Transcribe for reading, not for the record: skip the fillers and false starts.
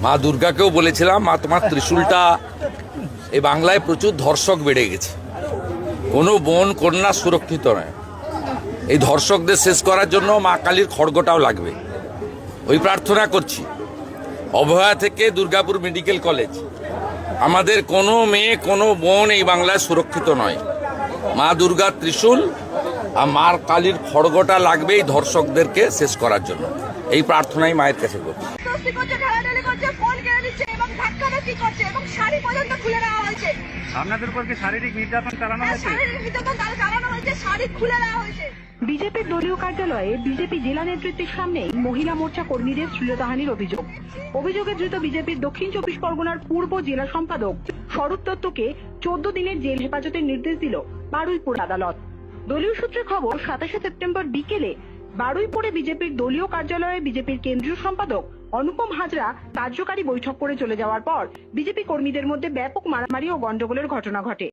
মা দুর্গাকেও বলেছিলাম, মা তোমার ত্রিশূলটা, এই বাংলায় প্রচুর ধর্ষক বেড়ে গেছে, কোনো বোন কন্যা সুরক্ষিত নয়। এই ধর্ষকদের শেষ করার জন্য মা কালীর খড়গটাও লাগবে। ওই প্রার্থনা করছি অভয়া থেকে দুর্গাপুর মেডিকেল কলেজ, আমাদের কোনো মেয়ে কোনো বোন এই বাংলায় সুরক্ষিত নয়। মা দুর্গার ত্রিশূল আর মার কালীর খড়গটা লাগবে এই ধর্ষকদেরকে শেষ করার জন্য। এই প্রার্থনাই মায়ের কাছে করছি। আপনাদের উপর কি শারীরিক নির্যাতন চালানো হয়েছে? বিজেপির দলীয় কার্যালয়ে বিজেপি জেলা নেতৃত্বের সামনে মহিলা মোর্চা কর্মীদের শ্লীলতাহানির অভিযোগে ধৃত বিজেপির দক্ষিণ 24 পরগনার পূর্ব জেলা সম্পাদক স্বরূপ দত্তকে 14 দিনের জেল হেফাজতের নির্দেশ দিল বারুইপুর আদালত। দলীয় সূত্রে খবর, 27 সেপ্টেম্বর বিকেলে বারুইপুরে বিজেপির দলীয় কার্যালয়ে বিজেপির কেন্দ্রীয় সম্পাদক অনুপম হাজরা কার্যকারী বৈঠক করে চলে যাওয়ার পর বিজেপি কর্মীদের মধ্যে ব্যাপক মারামারি ও গন্ডগোলের ঘটনা ঘটে।